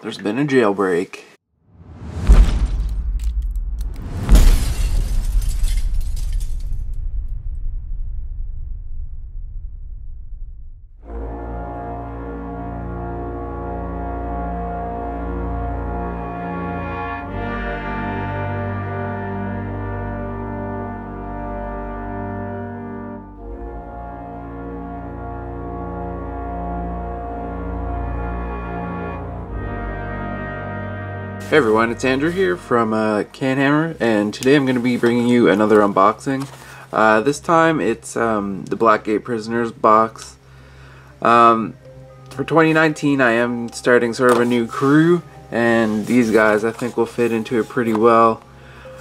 There's been a jailbreak. Hey everyone, it's Andrew here from Canhammer, and today I'm going to be bringing you another unboxing. This time it's the Blackgate Prisoners box. For 2019 I am starting sort of a new crew, and these guys I think will fit into it pretty well.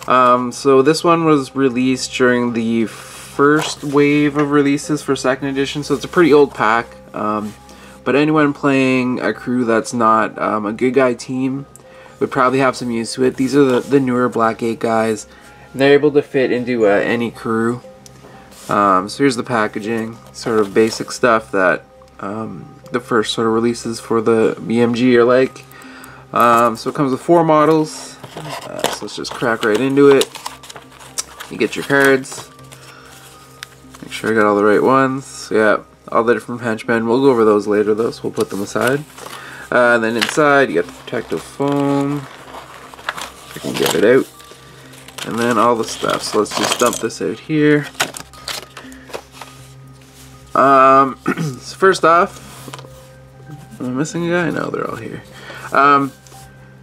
So this one was released during the first wave of releases for 2nd edition, so it's a pretty old pack. But anyone playing a crew that's not a good guy team would probably have some use to it. These are the newer Blackgate guys, and they're able to fit into any crew. So here's the packaging, sort of basic stuff that the first sort of releases for the BMG are like. So it comes with 4 models, so let's just crack right into it. You get your cards, make sure I got all the right ones. So yeah, all the different henchmen. We'll go over those later though, so we'll put them aside. And then inside you got the protective foam, if I can get it out, and then all the stuff. So let's just dump this out here. So first off, am I missing a guy? No, they're all here.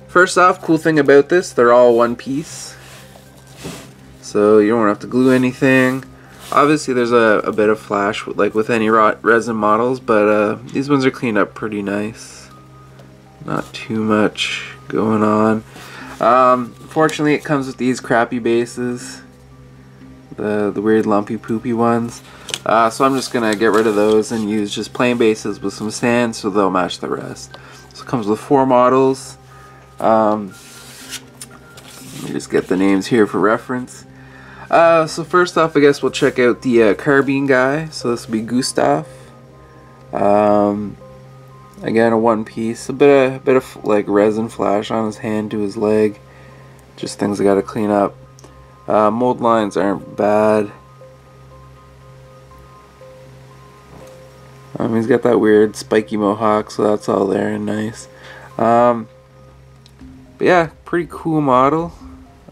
First off, cool thing about this, they're all one piece, so you don't have to glue anything. Obviously there's a bit of flash like with any resin models, but these ones are cleaned up pretty nice. Not too much going on. Fortunately it comes with these crappy bases, the weird lumpy poopy ones. So I'm just gonna get rid of those and use just plain bases with some sand so they'll match the rest. So it comes with 4 models. Let me just get the names here for reference. So first off, I guess we'll check out the carbine guy. So this will be Gustav. Again, a one piece, a bit of like resin flash on his hand to his leg. Just things I gotta clean up. Mold lines aren't bad. He's got that weird spiky mohawk, so that's all there and nice. But yeah, pretty cool model.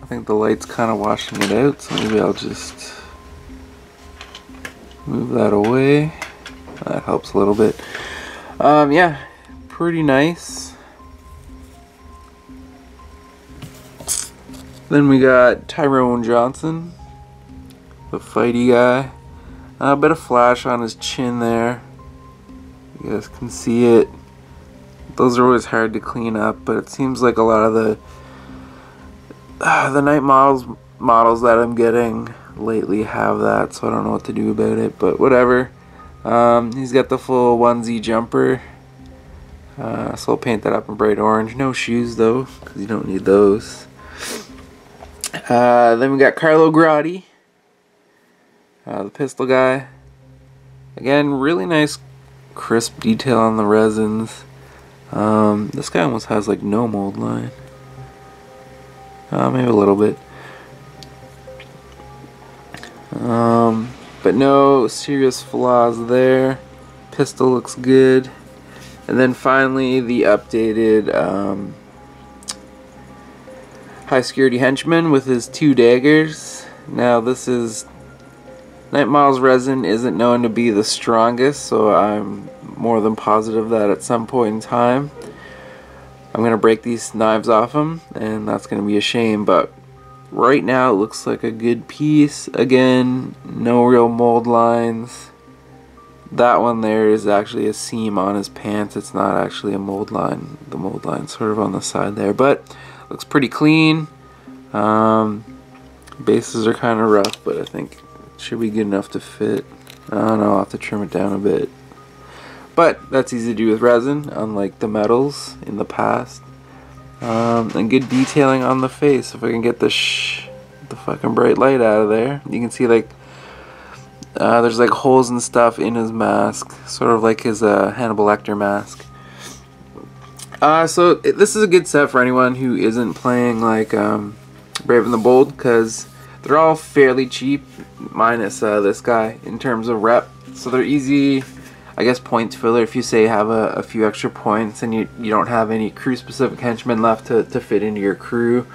I think the light's kind of washing it out, so maybe I'll just move that away. That helps a little bit. Yeah, pretty nice. Then we got Tyrone Johnson, the fighty guy. A bit of flash on his chin there. You guys can see it. Those are always hard to clean up, but it seems like a lot of the night models that I'm getting lately have that, so I don't know what to do about it, but whatever. He's got the full onesie jumper, so I'll paint that up in bright orange. No shoes though, because you don't need those. Then we got Carlo Grotti, the pistol guy. Again, really nice crisp detail on the resins. This guy almost has like no mold line. Maybe a little bit. But no serious flaws there. Pistol looks good. And then finally the updated high security henchman with his 2 daggers. Now this is Night Models resin isn't known to be the strongest, so I'm more than positive that at some point in time I'm gonna break these knives off him, and that's gonna be a shame, but right now it looks like a good piece. Again, no real mold lines. That one there is actually a seam on his pants. It's not actually a mold line. The mold line's sort of on the side there, but looks pretty clean. Bases are kind of rough, but I think it should be good enough to fit. I don't know, I'll have to trim it down a bit. But that's easy to do with resin, unlike the metals in the past. And good detailing on the face. If I can get the fucking bright light out of there, you can see like there's like holes and stuff in his mask, sort of like his Hannibal Lecter mask. This is a good set for anyone who isn't playing like Brave and the Bold, because they're all fairly cheap, minus this guy in terms of rep. So they're easy, I guess, points filler if you say have a few extra points and you don't have any crew specific henchmen left to fit into your crew.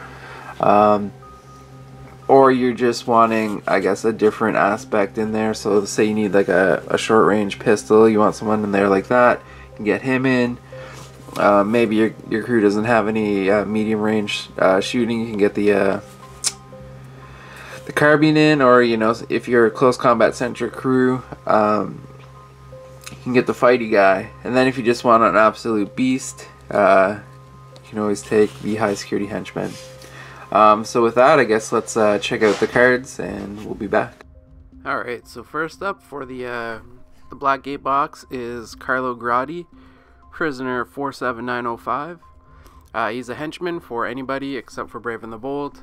Or you're just wanting, I guess, a different aspect in there. So say you need like a short range pistol, you want someone in there like that, you can get him in. Maybe your crew doesn't have any medium range shooting, you can get the carbine in. Or, you know, if you're a close combat centric crew, you can get the fighty guy. And then if you just want an absolute beast, you can always take the high security henchman. So with that, I guess let's check out the cards and we'll be back. Alright, so first up for the Blackgate box is Carlo Gradi, Prisoner 47905. He's a henchman for anybody except for Brave and the Bold.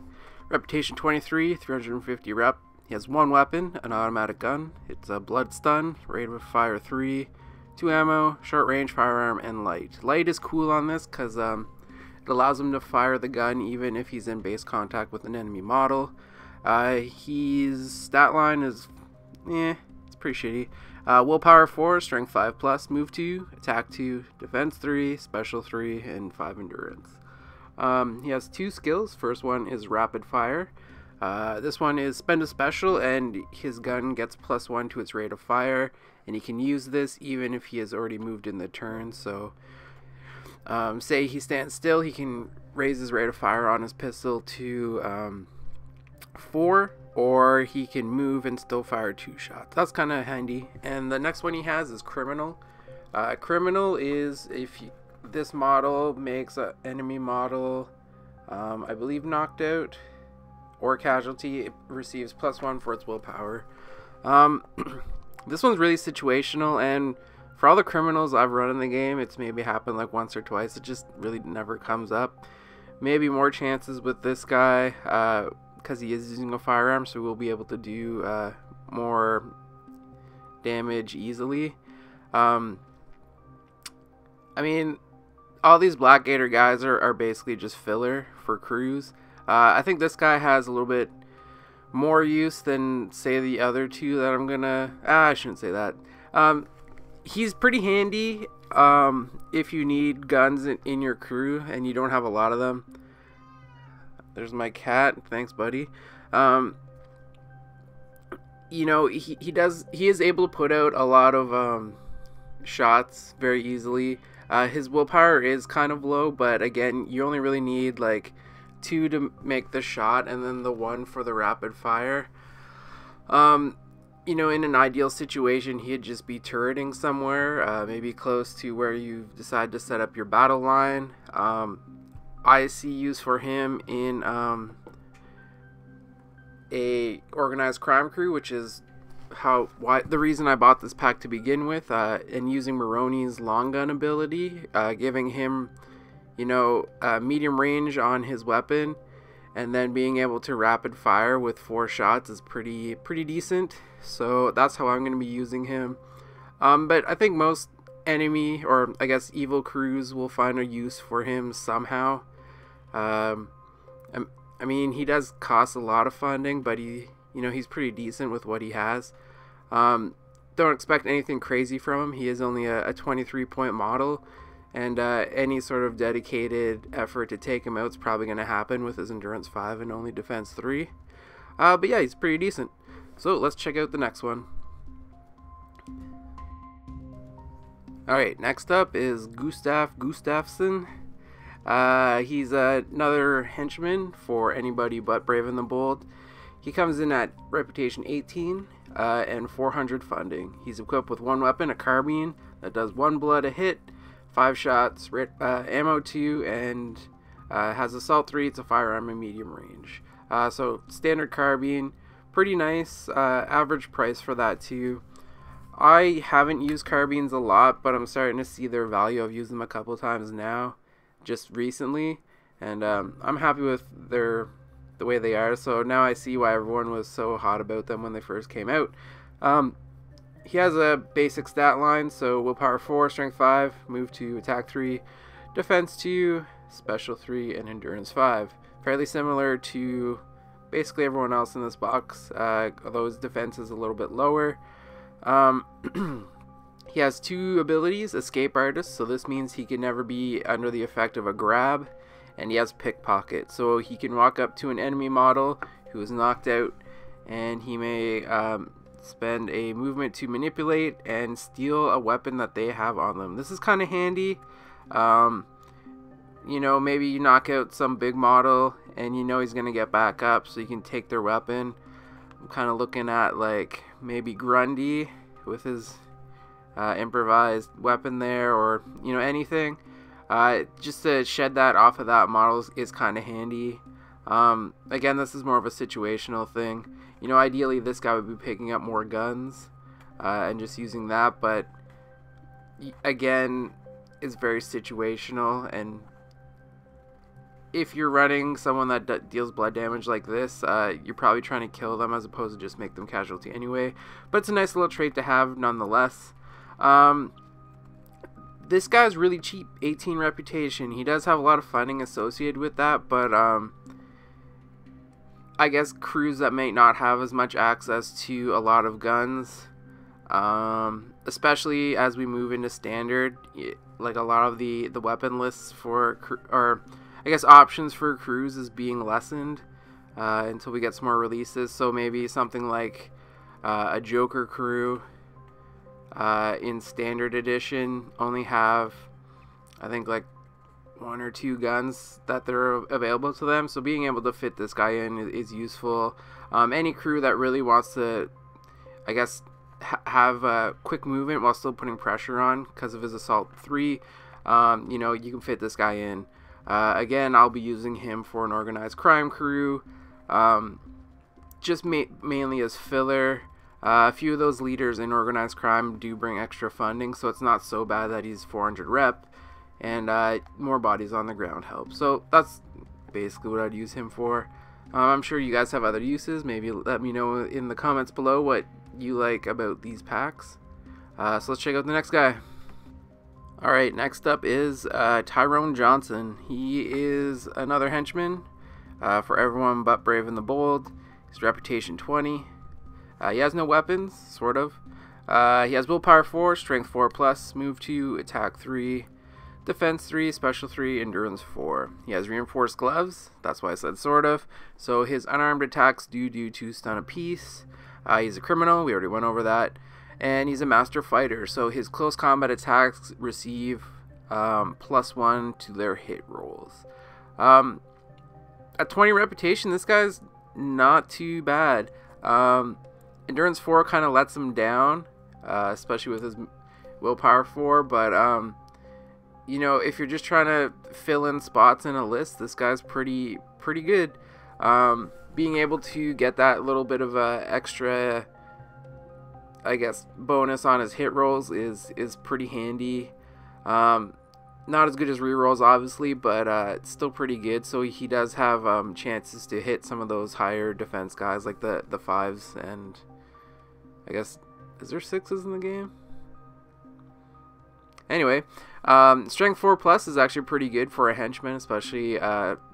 Reputation 23, 350 rep. He has one weapon, an automatic gun. It's a blood stun, rate of fire 3, 2 ammo, short range firearm, and light. Light is cool on this because it allows him to fire the gun even if he's in base contact with an enemy model. His stat line is, it's pretty shitty. Willpower 4, strength 5+, move 2, attack 2, defense 3, special 3, and 5 endurance. He has 2 skills. First one is rapid fire. This one is spend a special and his gun gets +1 to its rate of fire, and he can use this even if he has already moved in the turn. So say he stands still, he can raise his rate of fire on his pistol to 4, or he can move and still fire 2 shots. That's kind of handy. And the next one he has is Criminal. Criminal is if this model makes an enemy model, I believe knocked out or casualty, it receives +1 for its willpower. This one's really situational, and for all the criminals I've run in the game, it's maybe happened like once or twice. It just really never comes up. Maybe more chances with this guy because he is using a firearm, so we'll be able to do more damage easily. I mean, all these Blackgater guys are basically just filler for crews. I think this guy has a little bit more use than, say, the other two that I'm gonna... I shouldn't say that. He's pretty handy if you need guns in your crew and you don't have a lot of them. There's my cat. Thanks, buddy. You know, he is able to put out a lot of shots very easily. His willpower is kind of low, but again, you only really need like 2 to make the shot and then the 1 for the rapid fire. You know, in an ideal situation, he'd just be turreting somewhere, maybe close to where you decide to set up your battle line. I see use for him in a organized crime crew, which is the reason I bought this pack to begin with, and using Maroni's long gun ability, giving him, you know, medium range on his weapon, and then being able to rapid fire with 4 shots is pretty decent. So that's how I'm going to be using him. But I think most enemy, or I guess evil crews, will find a use for him somehow. I mean, he does cost a lot of funding, but he's pretty decent with what he has. Don't expect anything crazy from him. He is only a 23-point model, and any sort of dedicated effort to take him out is probably going to happen with his endurance 5 and only defense 3. But yeah, he's pretty decent. So let's check out the next one. Alright, next up is Gustav Gustafsson. He's another henchman for anybody but Brave and the Bold. He comes in at reputation 18 and 400 funding. He's equipped with 1 weapon, a carbine that does 1 blood a hit, 5 shots, ammo 2, and has assault 3. It's a firearm in medium range. So standard carbine, pretty nice. Average price for that too. I haven't used carbines a lot, but I'm starting to see their value. I've used them a couple times now, just recently, and I'm happy with the way they are. So now I see why everyone was so hot about them when they first came out. He has a basic stat line, so willpower 4, strength 5, move 2, attack 3, Defense 2, Special 3, and Endurance 5. Fairly similar to basically everyone else in this box, although his defense is a little bit lower. He has 2 abilities, Escape Artist, so this means he can never be under the effect of a grab, and he has Pickpocket, so he can walk up to an enemy model who is knocked out, and he may spend a movement to manipulate and steal a weapon that they have on them. This is kind of handy. You know, maybe you knock out some big model and you know he's gonna get back up, so you can take their weapon. I'm kind of looking at like maybe Grundy with his improvised weapon there, or you know, anything just to shed that off of that model is kind of handy. Again, this is more of a situational thing. You know, ideally this guy would be picking up more guns and just using that, but again, it's very situational, and if you're running someone that deals blood damage like this, you're probably trying to kill them as opposed to just make them casualty anyway. But it's a nice little trait to have nonetheless. This guy's really cheap, 18 reputation. He does have a lot of funding associated with that, but I guess crews that may not have as much access to a lot of guns, especially as we move into standard, like a lot of the weapon lists for, or I guess options for crews is being lessened until we get some more releases. So maybe something like a Joker crew in standard edition only have, I think, like 1 or 2 guns that they're available to them. So being able to fit this guy in is useful. Any crew that really wants to, I guess, have a quick movement while still putting pressure on because of his Assault 3, you know, you can fit this guy in. Again, I'll be using him for an organized crime crew, just mainly as filler. A few of those leaders in organized crime do bring extra funding, so it's not so bad that he's 400 rep, and more bodies on the ground help. So that's basically what I'd use him for. I'm sure you guys have other uses. Maybe let me know in the comments below what you like about these packs. So let's check out the next guy. Alright, next up is Tyrone Johnson. He is another henchman for everyone but Brave and the Bold. His reputation 20. He has no weapons, sort of. He has willpower 4, strength 4+, move 2, attack 3, defense 3, special 3, endurance 4. He has reinforced gloves, that's why I said sort of. So his unarmed attacks do 2 stun apiece. He's a criminal, we already went over that. And he's a master fighter, so his close combat attacks receive +1 to their hit rolls. At 20 reputation, this guy's not too bad. Endurance 4 kind of lets him down, especially with his willpower 4, but you know, if you're just trying to fill in spots in a list, this guy's pretty good. Being able to get that little bit of a extra, I guess, bonus on his hit rolls is pretty handy. Not as good as rerolls, obviously, but it's still pretty good. So he does have chances to hit some of those higher defense guys, like the 5s, and I guess, is there 6s in the game? Anyway, strength 4+ is actually pretty good for a henchman, especially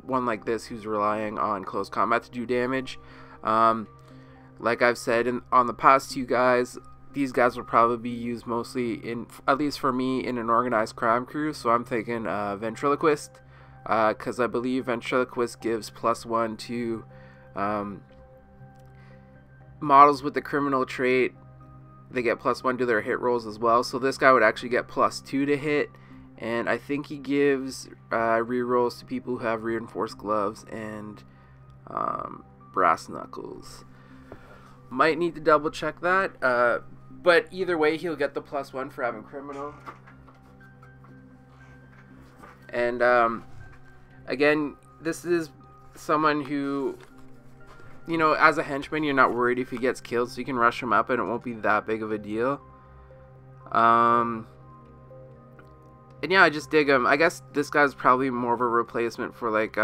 one like this who's relying on close combat to do damage. Like I've said on the past 2 guys, these guys will probably be used mostly, in, at least for me, in an organized crime crew. So I'm thinking ventriloquist, because I believe ventriloquist gives +1 to models with the criminal trait. They get +1 to their hit rolls as well. So this guy would actually get +2 to hit, and I think he gives rerolls to people who have reinforced gloves and brass knuckles. Might need to double check that, but either way, he'll get the +1 for having criminal. And again, this is someone who, you know, as a henchman, you're not worried if he gets killed, so you can rush him up and it won't be that big of a deal. And yeah, I just dig him. I guess this guy's probably more of a replacement for like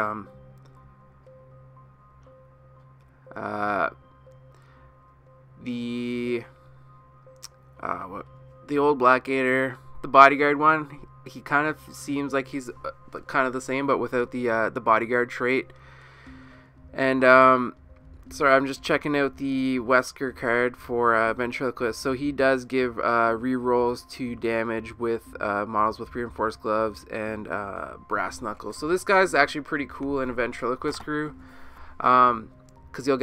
the old Blackgater, the bodyguard one. he kind of seems like he's kind of the same, but without the bodyguard trait. And sorry, I'm just checking out the Wesker card for Ventriloquist. So he does give rerolls to damage with models with reinforced gloves and brass knuckles. So this guy's actually pretty cool in a Ventriloquist crew, because he'll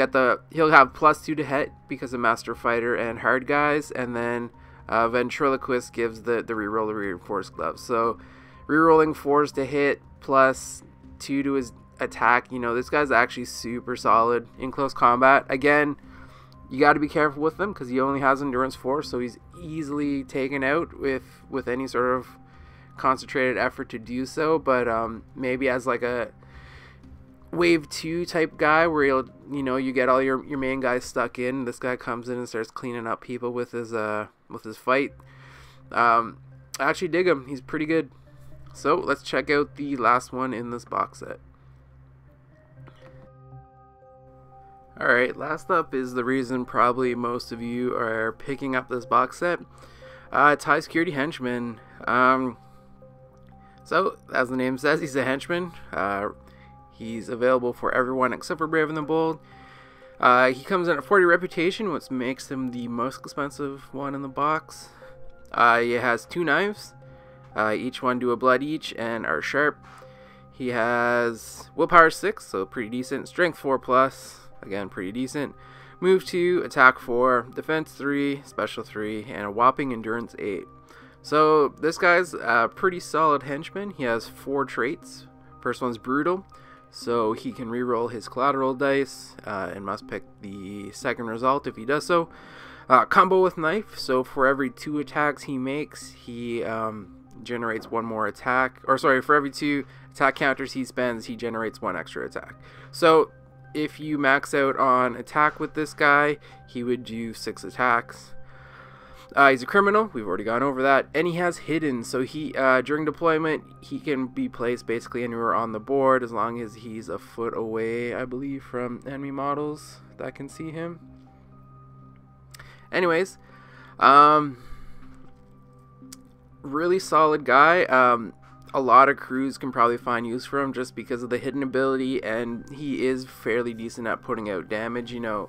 have +2 to hit because of Master Fighter and Hard Guys, and then Ventriloquist gives the reroll of reinforced gloves. So rerolling 4s to hit +2 to his attack. You know, this guy's actually super solid in close combat. Again, you got to be careful with him because he only has endurance 4, so he's easily taken out with any sort of concentrated effort to do so. But maybe as like a wave 2 type guy where you get all your main guys stuck in, this guy comes in and starts cleaning up people with his fight. I actually dig him. He's pretty good. So let's check out the last one in this box set. Alright, last up is the reason probably most of you are picking up this box set. TIE Security Henchman. So, as the name says, he's a henchman. He's available for everyone except for Brave and the Bold. He comes in at 40 reputation, which makes him the most expensive one in the box. He has 2 knives. Each one do a blood each and are sharp. He has willpower 6, so pretty decent. Strength 4+. Again, pretty decent. Move 2, attack 4, defense 3, special 3, and a whopping endurance 8. So this guy's a pretty solid henchman. He has 4 traits. First one's brutal, so he can reroll his collateral dice and must pick the second result if he does so. Combo with knife, so for every 2 attacks he makes, he generates 1 more attack. Or sorry, for every 2 attack counters he spends, he generates 1 extra attack. So if you max out on attack with this guy, he would do 6 attacks. He's a criminal, we've already gone over that, and he has hidden, so he during deployment he can be placed basically anywhere on the board as long as he's a foot away, I believe, from enemy models that can see him. Anyways, really solid guy. A lot of crews can probably find use for him just because of the hidden ability, and he is fairly decent at putting out damage. You know,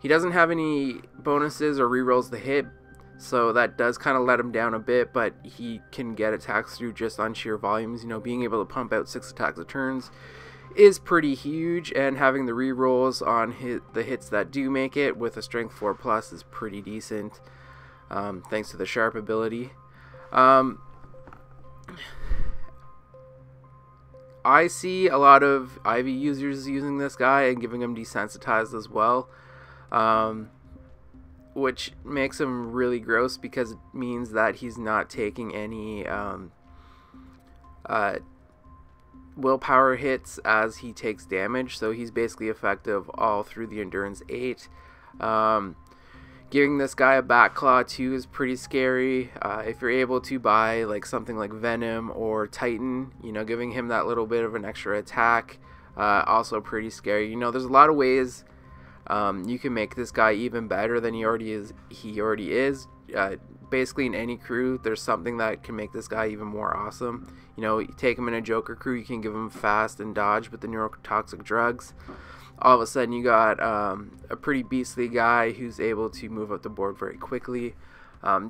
he doesn't have any bonuses or rerolls to hit, so that does kind of let him down a bit, but he can get attacks through just on sheer volumes. You know, being able to pump out 6 attacks a turns is pretty huge, and having the rerolls on the hits that do make it with a strength 4+ is pretty decent, thanks to the sharp ability. I see a lot of IV users using this guy and giving him desensitized as well, which makes him really gross because it means that he's not taking any willpower hits as he takes damage, so he's basically effective all through the endurance 8. Giving this guy a back claw too is pretty scary. If you're able to buy like something like Venom or Titan, you know, giving him that little bit of an extra attack, also pretty scary. You know, there's a lot of ways you can make this guy even better than he already is. Basically in any crew, there's something that can make this guy even more awesome. You know, you take him in a Joker crew, you can give him fast and dodge with the neurotoxic drugs. All of a sudden you got a pretty beastly guy who's able to move up the board very quickly.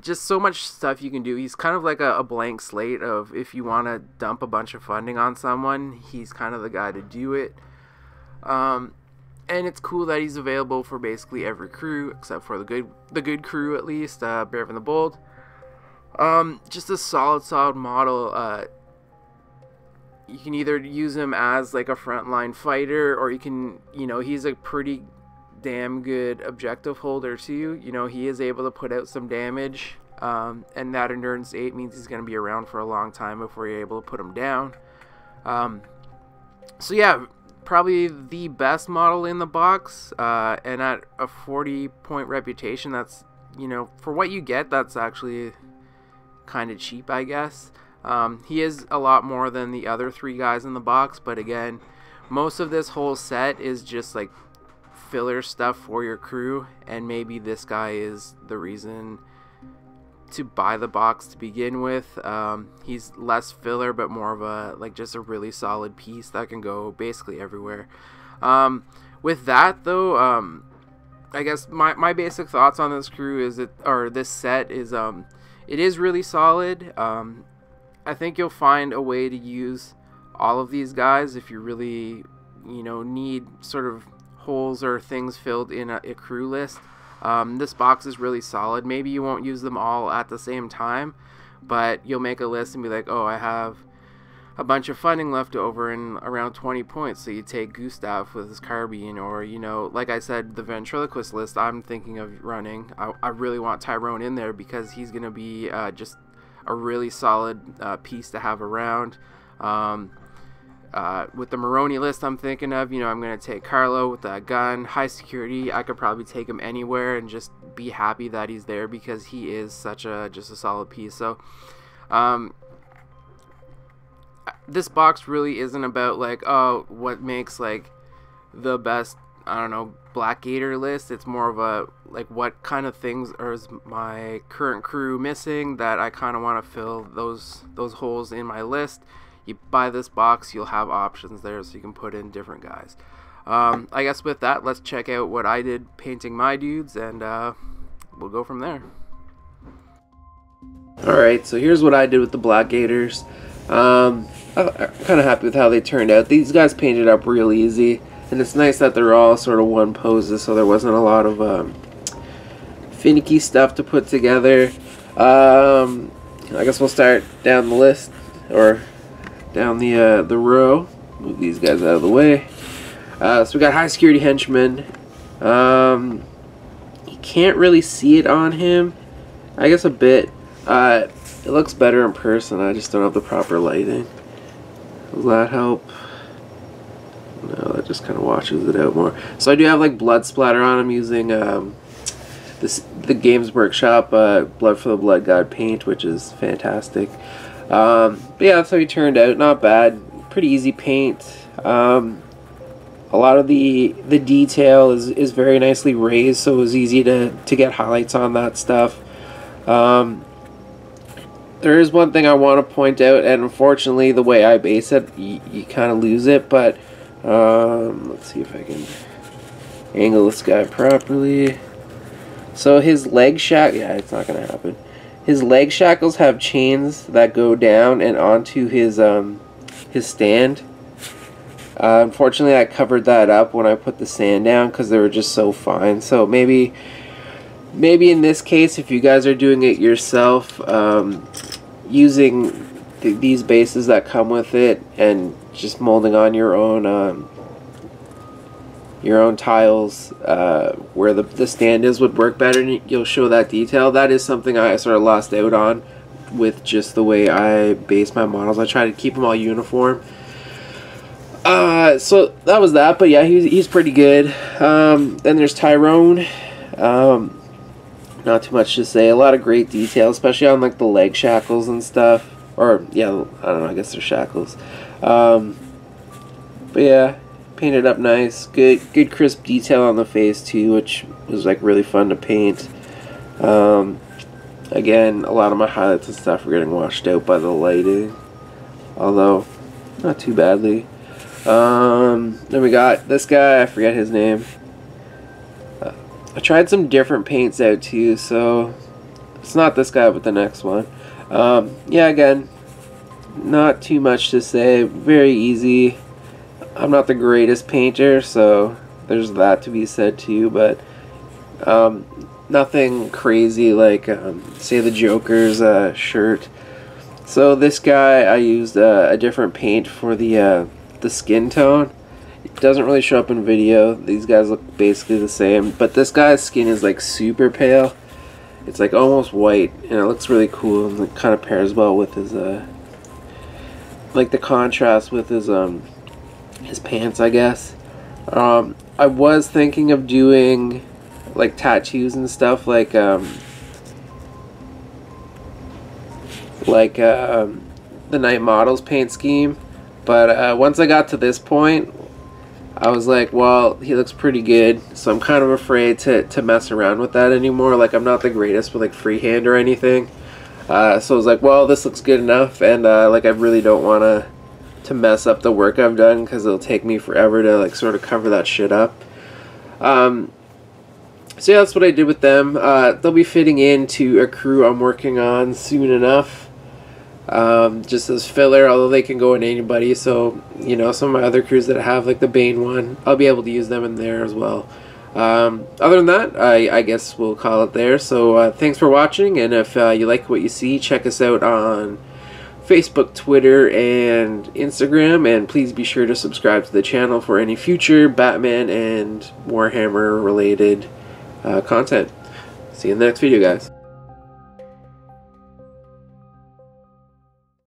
Just so much stuff you can do. He's kind of like a blank slate of, if you want to dump a bunch of funding on someone, he's kind of the guy to do it. And it's cool that he's available for basically every crew except for the good crew, at least, Brave and the Bold. Just a solid model. You can either use him as like a frontline fighter, or you can, you know, he's a pretty damn good objective holder too. You know, he is able to put out some damage, and that endurance 8 means he's going to be around for a long time before you're able to put him down. So yeah, probably the best model in the box, and at a 40-point reputation, that's, you know, for what you get, that's actually kind of cheap, I guess. He is a lot more than the other 3 guys in the box, but again, most of this whole set is just like filler stuff for your crew, and maybe this guy is the reason to buy the box to begin with. He's less filler, but more of a just a really solid piece that can go basically everywhere. With that though, I guess my basic thoughts on this crew is this set is it is really solid. I think you'll find a way to use all of these guys if you really need sort of holes or things filled in a crew list. This box is really solid. Maybe you won't use them all at the same time, but you'll make a list and be like, oh, I have a bunch of funding left over and around 20 points, so you take Gustav with his carbine, or like I said, the ventriloquist list I'm thinking of running. I really want Tyrone in there because he's gonna be just a really solid piece to have around. With the Maroney list I'm thinking of, I'm going to take Carlo with that gun. High security, I could probably take him anywhere and just be happy that he's there because he is such just a solid piece. So this box really isn't about what makes the best, I don't know, Blackgater list. It's more of a what kind of things is my current crew missing that I kind of want to fill those holes in my list. You buy this box, you'll have options there, so you can put in different guys. I guess with that, let's check out what I did painting my dudes, and we'll go from there. Alright, so here's what I did with the Blackgaters. I'm kind of happy with how they turned out. These guys painted up real easy, and it's nice that they're all sort of one poses, so there wasn't a lot of finicky stuff to put together. I guess we'll start down the list, or down the row. Move these guys out of the way. So we got high security henchman. You can't really see it on him. I guess a bit. It looks better in person. I just don't have the proper lighting. Does that help? No, that just kind of washes it out more. So I do have blood splatter on him using the Games Workshop Blood for the Blood God paint, which is fantastic. But yeah, that's how he turned out. Not bad. Pretty easy paint. A lot of the detail is very nicely raised, so it was easy to get highlights on that stuff. There is one thing I want to point out, and unfortunately the way I base it, you kind of lose it, but let's see if I can angle this guy properly. So his leg shackles, yeah, it's not going to happen. His leg shackles have chains that go down and onto his stand. Unfortunately, I covered that up when I put the sand down because they were just so fine. So maybe in this case, if you guys are doing it yourself, using these bases that come with it and just molding on your own tiles where the stand is would work better, and you'll show that detail. That is something I sort of lost out on with just the way I base my models. I try to keep them all uniform. So that was that, but yeah, he's pretty good. Then there's Tyrone. Not too much to say. A lot of great detail, especially on the leg shackles and stuff. Or yeah, I don't know, I guess they're shackles. But yeah, painted up nice. Good crisp detail on the face too, which was really fun to paint. Again, a lot of my highlights and stuff were getting washed out by the lighting, although not too badly. Then we got this guy, I forget his name. I tried some different paints out too, so it's not this guy but the next one. Yeah, again, not too much to say, very easy. I'm not the greatest painter, so there's that to be said too, but nothing crazy like say the Joker's shirt. So this guy, I used a different paint for the skin tone. It doesn't really show up in video. These guys look basically the same, but this guy's skin is super pale. It's almost white, and it looks really cool, and it kind of pairs well with his the contrast with his pants, I guess. I was thinking of doing tattoos and stuff the Night Models paint scheme, but once I got to this point, I was like, well, he looks pretty good, so I'm kind of afraid to mess around with that anymore. I'm not the greatest with freehand or anything, So I was like, well, this looks good enough, and like I really don't want to mess up the work I've done, because it'll take me forever to like sort of cover that shit up. So yeah, that's what I did with them. They'll be fitting into a crew I'm working on soon enough, just as filler, although they can go in anybody. So, you know, some of my other crews that have like the Bane one, I'll be able to use them in there as well. Other than that, I guess we'll call it there. So thanks for watching, and if you like what you see, check us out on Facebook, Twitter, and Instagram, and please be sure to subscribe to the channel for any future Batman and Warhammer related content. See you in the next video, guys.